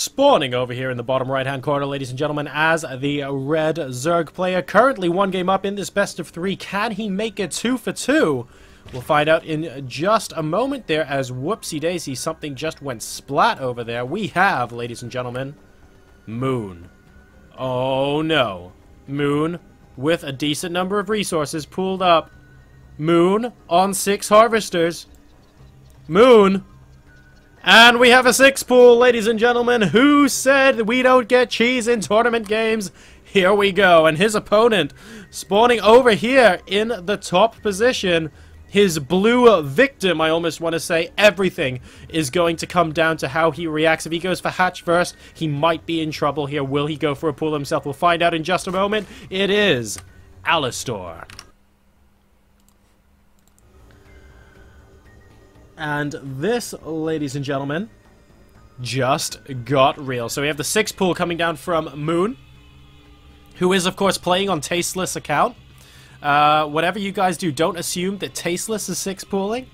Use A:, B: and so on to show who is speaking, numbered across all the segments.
A: Spawning over here in the bottom right-hand corner, ladies and gentlemen, as the red Zerg player. Currently one game up in this best of 3. Can he make it 2 for 2? We'll find out in just a moment there, as whoopsie-daisy, something just went splat over there. We have, ladies and gentlemen, Moon. Oh no. Moon with a decent number of resources pooled up. Moon on 6 harvesters. Moon. And we have a 6 pool, ladies and gentlemen. Who said we don't get cheese in tournament games? Here we go. And his opponent spawning over here in the top position. His blue victim, I almost want to say. Everything is going to come down to how he reacts. If he goes for hatch first, he might be in trouble here. Will he go for a pool himself? We'll find out in just a moment. It is AlaStOr. And this, ladies and gentlemen, just got real. So we have the 6 pool coming down from Moon, who is, of course, playing on Tasteless account. Whatever you guys do, don't assume that Tasteless is 6 pooling.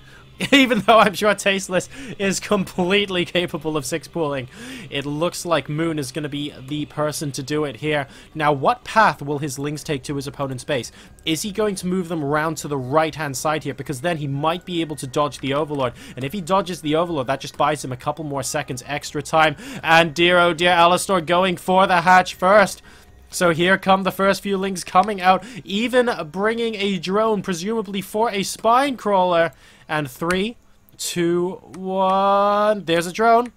A: Even though I'm sure Tasteless is completely capable of 6 pooling. It looks like Moon is going to be the person to do it here. Now, what path will his Lings take to his opponent's base? Is he going to move them around to the right-hand side here? Because then he might be able to dodge the Overlord. And if he dodges the Overlord, that just buys him a couple more seconds extra time. And dear, oh dear, AlaStOr going for the hatch first. So here come the first few Lings coming out, even bringing a drone, presumably for a spine crawler. And 3, 2, 1, there's a drone.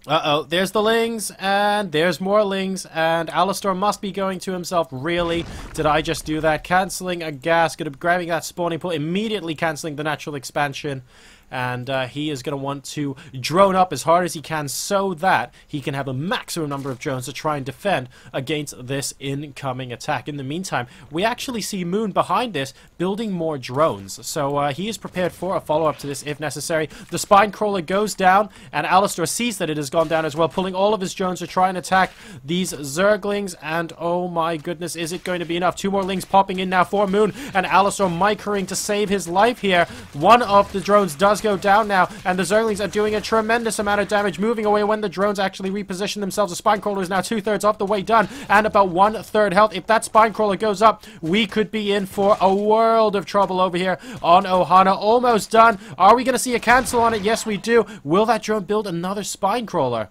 A: Uh-oh, there's the Lings, and there's more Lings, and AlaStOr must be going to himself, really? Did I just do that? Cancelling a gas, gonna be grabbing that spawning pool, immediately cancelling the natural expansion. And he is going to want to drone up as hard as he can so that he can have a maximum number of drones to try and defend against this incoming attack. In the meantime, we actually see Moon behind this building more drones. So he is prepared for a follow-up to this if necessary. The spine crawler goes down, and AlaStOr sees that it has gone down as well, pulling all of his drones to try and attack these Zerglings. And oh my goodness, is it going to be enough? 2 more Lings popping in now for Moon, and AlaStOr microing to save his life here. One of the drones does go down now, and the Zerglings are doing a tremendous amount of damage, moving away when the drones actually reposition themselves. The spine crawler is now 2/3 of the way done, and about 1/3 health. If that spine crawler goes up, we could be in for a world of trouble over here on Ohana. Almost done. Are we going to see a cancel on it? Yes, we do. Will that drone build another spine crawler?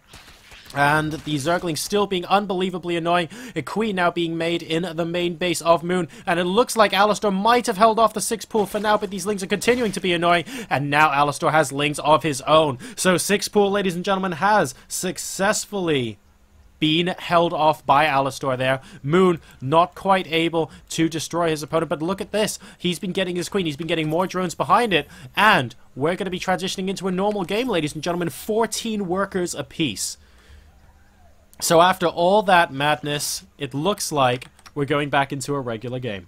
A: And the Zerglings still being unbelievably annoying. A queen now being made in the main base of Moon. And it looks like AlaStOr might have held off the 6 pool for now, but these Lings are continuing to be annoying. And now AlaStOr has Lings of his own. So 6 pool, ladies and gentlemen, has successfully been held off by AlaStOr there. Moon not quite able to destroy his opponent, but look at this. He's been getting his queen. He's been getting more drones behind it. And we're going to be transitioning into a normal game, ladies and gentlemen. 14 workers apiece. So after all that madness, it looks like we're going back into a regular game.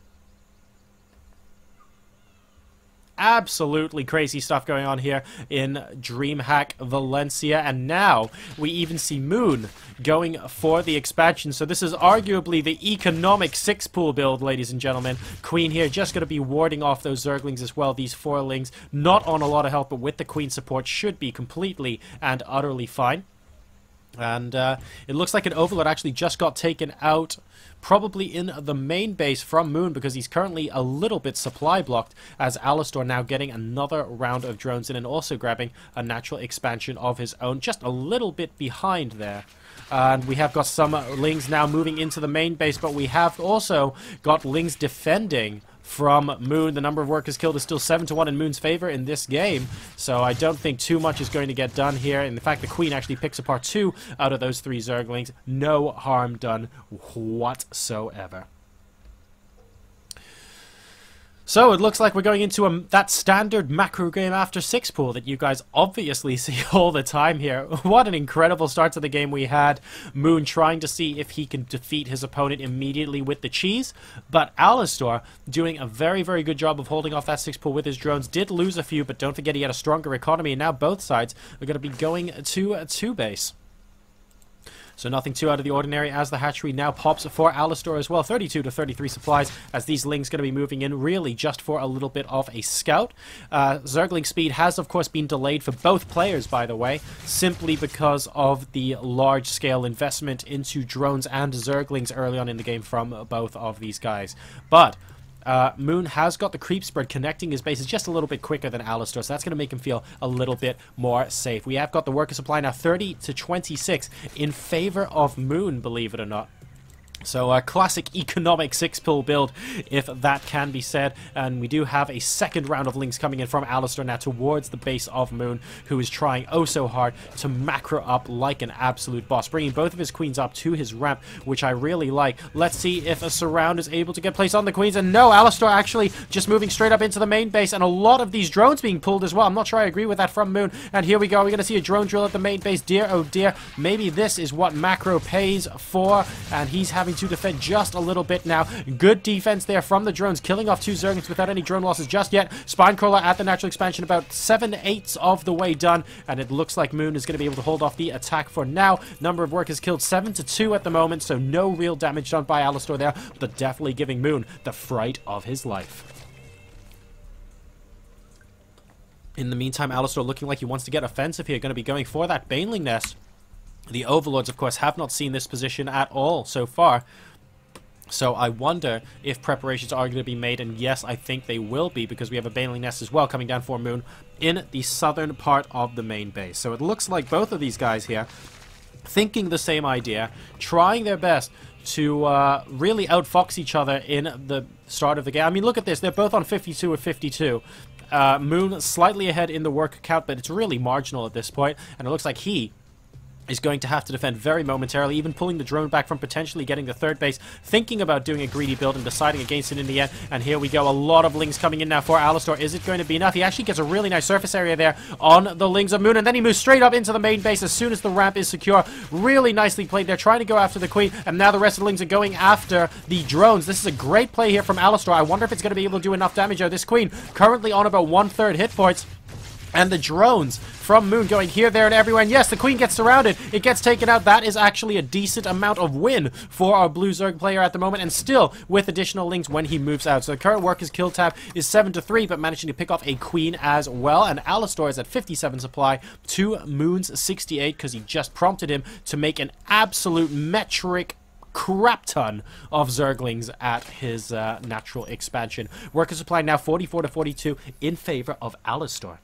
A: Absolutely crazy stuff going on here in Dreamhack Valencia. And now we even see Moon going for the expansion. So this is arguably the economic 6 pool build, ladies and gentlemen. Queen here just going to be warding off those Zerglings as well. These 4 Lings not on a lot of health, but with the Queen support should be completely and utterly fine. And it looks like an Overlord actually just got taken out, probably in the main base from Moon, because he's currently a little bit supply blocked, as AlaStOr now getting another round of drones in and also grabbing a natural expansion of his own, just a little bit behind there. And we have got some Lings now moving into the main base, but we have also got Lings defending from Moon. The number of workers killed is still 7-1 in Moon's favor in this game, so I don't think too much is going to get done here. In fact, the Queen actually picks apart 2 out of those 3 Zerglings. No harm done whatsoever. So it looks like we're going into that standard macro game after 6 pool that you guys obviously see all the time here. What an incredible start to the game we had. Moon trying to see if he can defeat his opponent immediately with the cheese, but AlaStOr doing a very, very good job of holding off that 6 pool with his drones. Did lose a few, but don't forget he had a stronger economy, and now both sides are going to be going to 2 base. So nothing too out of the ordinary as the hatchery now pops for AlaStOr as well. 32 to 33 supplies as these Lings going to be moving in really just for a little bit of a scout. Zergling speed has of course been delayed for both players, by the way, simply because of the large scale investment into drones and Zerglings early on in the game from both of these guys. But Moon has got the creep spread connecting his bases just a little bit quicker than AlaStOr, so that's going to make him feel a little bit more safe. We have got the worker supply now 30 to 26 in favor of Moon, believe it or not. So a classic economic 6-pull build, if that can be said. And we do have a second round of Lings coming in from AlaStOr now towards the base of Moon, who is trying oh so hard to macro up like an absolute boss, bringing both of his queens up to his ramp, which I really like. Let's see if a surround is able to get placed on the queens. And no, AlaStOr actually just moving straight up into the main base, and a lot of these drones being pulled as well. I'm not sure I agree with that from Moon. And here we go. We're going to see a drone drill at the main base. Dear, oh dear. Maybe this is what macro pays for, and he's having to defend just a little bit now. Good defense there from the drones, killing off 2 Zerglings without any drone losses just yet. Spinecrawler at the natural expansion about 7/8 of the way done, and it looks like Moon is going to be able to hold off the attack for now. Number of workers killed 7 to 2 at the moment, so no real damage done by AlaStOr there, but definitely giving Moon the fright of his life. In the meantime, AlaStOr looking like he wants to get offensive here, going to be going for that Baneling nest. The Overlords, of course, have not seen this position at all so far. So I wonder if preparations are going to be made, and yes, I think they will be, because we have a Baneling nest as well coming down for Moon in the southern part of the main base. So it looks like both of these guys here thinking the same idea, trying their best to really outfox each other in the start of the game. I mean, look at this. They're both on 52 or 52. Moon slightly ahead in the worker count, but it's really marginal at this point, and it looks like he is going to have to defend very momentarily, even pulling the drone back from potentially getting the third base, thinking about doing a greedy build and deciding against it in the end. And here we go, a lot of Lings coming in now for AlaStOr. Is it going to be enough? He actually gets a really nice surface area there on the Lings of Moon, and then he moves straight up into the main base as soon as the ramp is secure. Really nicely played there, trying to go after the Queen, and now the rest of the Lings are going after the drones. This is a great play here from AlaStOr. I wonder if it's going to be able to do enough damage though. This Queen currently on about 1/3 hit points. And the drones from Moon going here, there, and everywhere. And yes, the Queen gets surrounded. It gets taken out. That is actually a decent amount of win for our Blue Zerg player at the moment. And still with additional Lings when he moves out. So the current workers kill tab is 7 to 3, but managing to pick off a Queen as well. And AlaStOr is at 57 supply to Moon's 68, because he just prompted him to make an absolute metric crap ton of Zerglings at his natural expansion. Worker supply now 44 to 42 in favor of AlaStOr.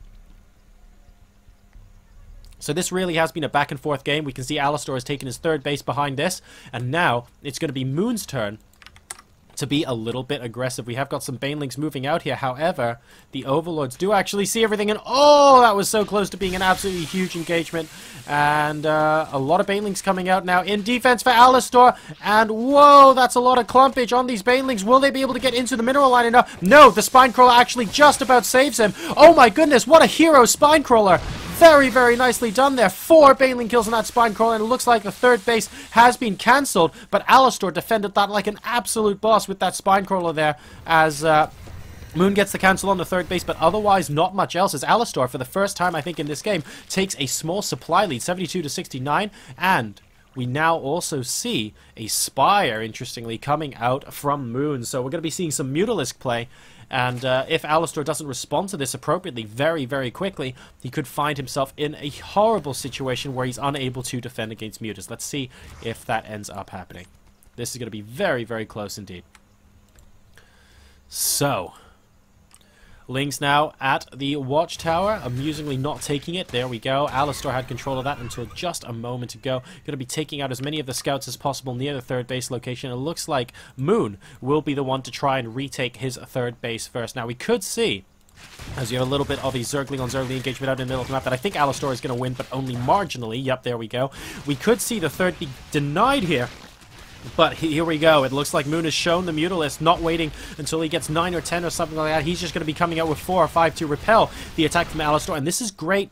A: So this really has been a back and forth game. We can see AlaStOr has taken his third base behind this, and now it's going to be Moon's turn to be a little bit aggressive. We have got some Banelings moving out here. However, the Overlords do actually see everything, and oh, that was so close to being an absolutely huge engagement. And a lot of Banelings coming out now in defense for AlaStOr, and whoa, that's a lot of clumpage on these Banelings. Will they be able to get into the mineral line enough? No, the Spinecrawler actually just about saves him. Oh my goodness, what a hero Spinecrawler. Very, very nicely done there. 4 Baneling kills on that Spinecrawler, and it looks like the third base has been cancelled, but AlaStOr defended that like an absolute boss with that Spinecrawler there, as Moon gets the cancel on the third base, but otherwise not much else, as AlaStOr, for the first time I think in this game, takes a small supply lead, 72 to 69, and we now also see a Spire, interestingly, coming out from Moon. So we're going to be seeing some Mutalisk play. And if AlaStOr doesn't respond to this appropriately very, very quickly, he could find himself in a horrible situation where he's unable to defend against Mutas. Let's see if that ends up happening. This is going to be very, very close indeed. So, Lings now at the watchtower, amusingly not taking it. There we go. AlaStOr had control of that until just a moment ago. Going to be taking out as many of the scouts as possible near the third base location. It looks like Moon will be the one to try and retake his third base first. Now we could see, as you have a little bit of a Zergling on Zergling engagement out in the middle of the map, that I think AlaStOr is going to win, but only marginally. Yep, there we go. We could see the third be denied here. But here we go. It looks like Moon has shown the Mutalist, not waiting until he gets 9 or 10 or something like that. He's just going to be coming out with 4 or 5 to repel the attack from AlaStOr. And this is great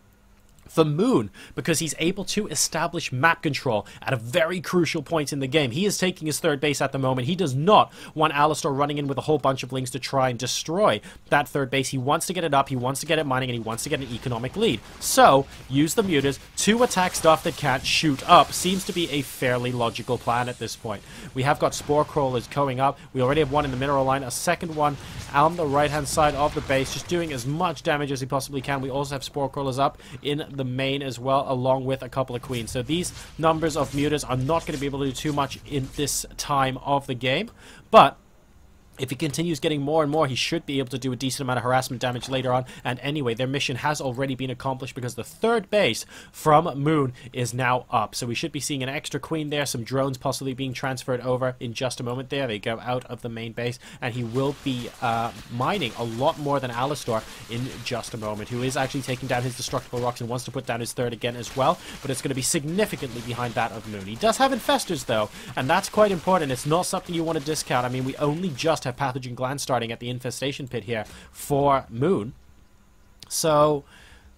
A: for Moon, because he's able to establish map control at a very crucial point in the game. He is taking his third base at the moment. He does not want AlaStOr running in with a whole bunch of links to try and destroy that third base. He wants to get it up, he wants to get it mining, and he wants to get an economic lead. So, use the mutas to attack stuff that can't shoot up. Seems to be a fairly logical plan at this point. We have got Spore Crawlers going up. We already have one in the mineral line, a second one on the right-hand side of the base, just doing as much damage as he possibly can. We also have Spore Crawlers up in the main as well, along with a couple of queens. So these numbers of mutas are not going to be able to do too much in this time of the game, but if he continues getting more and more, he should be able to do a decent amount of harassment damage later on. And anyway, their mission has already been accomplished because the third base from Moon is now up. So we should be seeing an extra queen there, some drones possibly being transferred over in just a moment there. They go out of the main base, and he will be mining a lot more than AlaStOr in just a moment, who is actually taking down his destructible rocks and wants to put down his third again as well. But it's going to be significantly behind that of Moon. He does have infestors though, and that's quite important. It's not something you want to discount. I mean, we only just have pathogen glands starting at the infestation pit here for Moon, so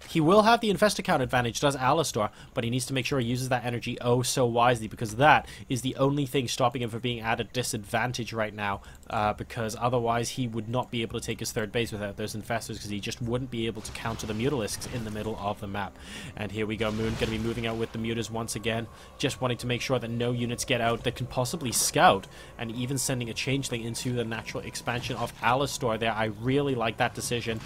A: he will have the infestor count advantage, does AlaStOr, but he needs to make sure he uses that energy oh so wisely, because that is the only thing stopping him from being at a disadvantage right now, because otherwise he would not be able to take his third base without those infestors, because he just wouldn't be able to counter the mutalisks in the middle of the map. And here we go, Moon going to be moving out with the mutas once again, just wanting to make sure that no units get out that can possibly scout, and even sending a changeling into the natural expansion of AlaStOr there. I really like that decision.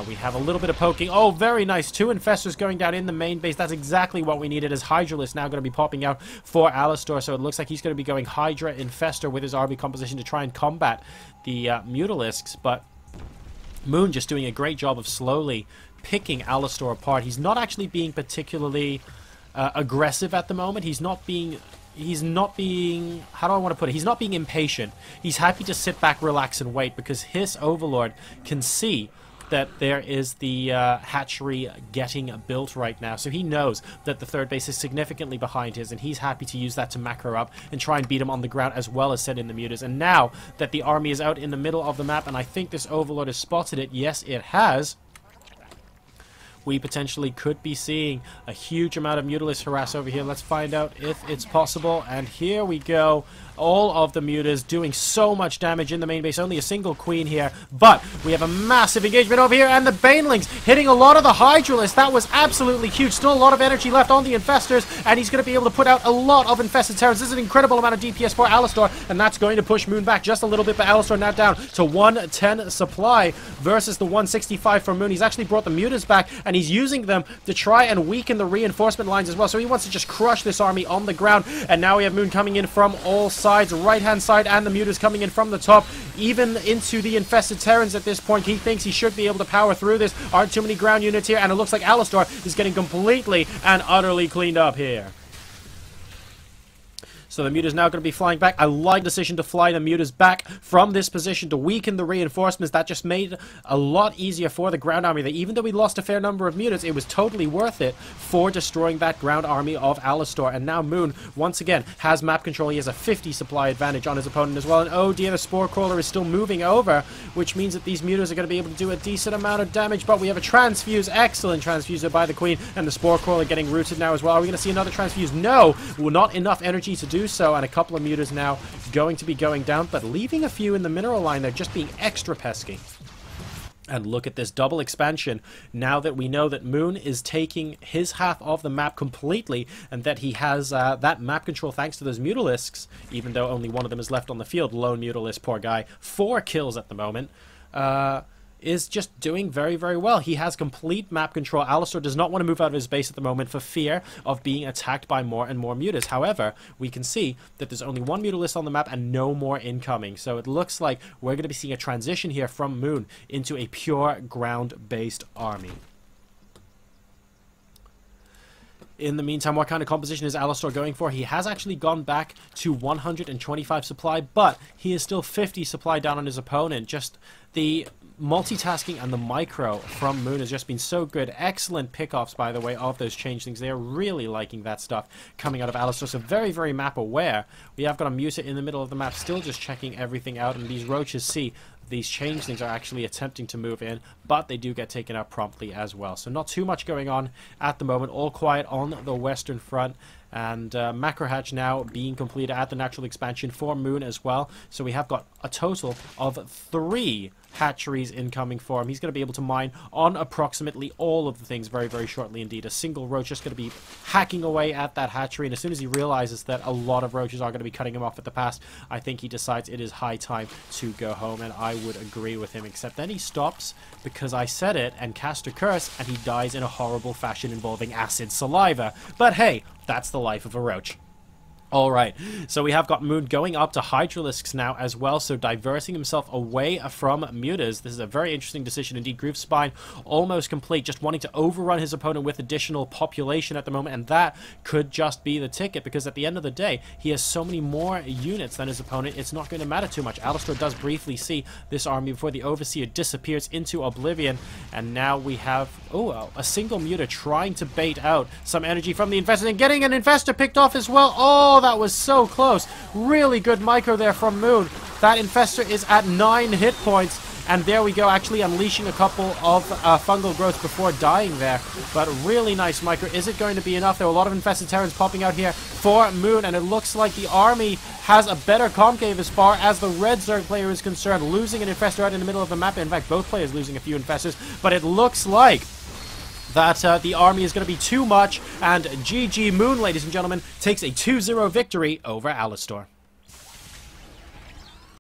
A: We have a little bit of poking. Oh, very nice. Two infestors going down in the main base. That's exactly what we needed, as Hydralisk now going to be popping out for AlaStOr. So it looks like he's going to be going Hydra Infestor with his army composition to try and combat the Mutalisks. But Moon just doing a great job of slowly picking AlaStOr apart. He's not actually being particularly aggressive at the moment. He's not being, how do I want to put it? He's not being impatient. He's happy to sit back, relax, and wait, because his Overlord can see that there is the hatchery getting built right now. So he knows that the third base is significantly behind his, and he's happy to use that to macro up and try and beat him on the ground, as well as send in the mutas. And now that the army is out in the middle of the map, and I think this Overlord has spotted it, yes it has, we potentially could be seeing a huge amount of Mutalist harass over here. Let's find out if it's possible. And here we go. All of the mutas doing so much damage in the main base. Only a single queen here, but we have a massive engagement over here, and the Banelings hitting a lot of the Hydralisk. That was absolutely huge. Still a lot of energy left on the infestors, and he's going to be able to put out a lot of infested terrors. This is an incredible amount of DPS for AlaStOr, and that's going to push Moon back just a little bit, but AlaStOr now down to 110 supply versus the 165 for Moon. He's actually brought the mutas back, and he's using them to try and weaken the reinforcement lines as well. So he wants to just crush this army on the ground, and now we have Moon coming in from all sides, right-hand side, and the mutas coming in from the top, even into the infested Terrans at this point. He thinks he should be able to power through this. Aren't too many ground units here, and it looks like AlaStOr is getting completely and utterly cleaned up here. So the mutas now going to be flying back. I like the decision to fly the mutas back from this position to weaken the reinforcements. That just made it a lot easier for the ground army. That even though we lost a fair number of mutas, it was totally worth it for destroying that ground army of AlaStOr. And now Moon, once again, has map control. He has a 50 supply advantage on his opponent as well. And oh dear, the Spore Crawler is still moving over, which means that these mutas are going to be able to do a decent amount of damage. But we have a transfuse, excellent transfuser by the Queen, and the Spore Crawler getting rooted now as well. Are we going to see another transfuse? No, well, not enough energy to do so, and a couple of mutas now going to be going down, but leaving a few in the mineral line. They're just being extra pesky. And look at this double expansion, now that we know that Moon is taking his half of the map completely, and that he has that map control thanks to those Mutalisks, even though only one of them is left on the field. Lone Mutalisk, poor guy. 4 kills at the moment. Is just doing very, very well. He has complete map control. AlaStOr does not want to move out of his base at the moment for fear of being attacked by more and more mutas. However, we can see that there's only one mutalist on the map and no more incoming. So it looks like we're going to be seeing a transition here from Moon into a pure ground-based army. In the meantime, what kind of composition is AlaStOr going for? He has actually gone back to 125 supply, but he is still 50 supply down on his opponent. Just the multitasking and the micro from Moon has just been so good. Excellent pickoffs, by the way, of those changelings. They are really liking that stuff coming out of AlaStOr. So very, very map aware. We have got a muta in the middle of the map, still just checking everything out, and these roaches see these changelings are actually attempting to move in, but they do get taken out promptly as well. So not too much going on at the moment. All quiet on the western front. And macro hatch now being completed at the natural expansion for Moon as well. So we have got a total of 3 hatcheries incoming for him. He's going to be able to mine on approximately all of the things very, very shortly indeed. A single roach just going to be hacking away at that hatchery. And as soon as he realizes that a lot of roaches are going to be cutting him off at the pass, I think he decides it is high time to go home. And I would agree with him, except then he stops because I said it and cast a curse, and he dies in a horrible fashion involving acid saliva. But hey, that's the life of a roach. Alright, so we have got Moon going up to Hydralisks now as well, so diverting himself away from Mutas. This is a very interesting decision indeed. Groove Spine almost complete, just wanting to overrun his opponent with additional population at the moment, and that could just be the ticket, because at the end of the day, he has so many more units than his opponent, it's not going to matter too much. AlaStOr does briefly see this army before the Overseer disappears into oblivion, and now we have, a single Muta trying to bait out some energy from the Infestor, and getting an Infestor picked off as well. Oh, that was so close. Really good micro there from Moon. That Infestor is at 9 hit points. And there we go, actually unleashing a couple of fungal growths before dying there. But really nice micro. Is it going to be enough? There are a lot of Infested Terrans popping out here for Moon. And it looks like the army has a better concave as far as the red Zerg player is concerned. Losing an Infestor right in the middle of the map. In fact, both players losing a few Infestors. But it looks like that the army is going to be too much, and GG Moon, ladies and gentlemen, takes a 2-0 victory over AlaStOr.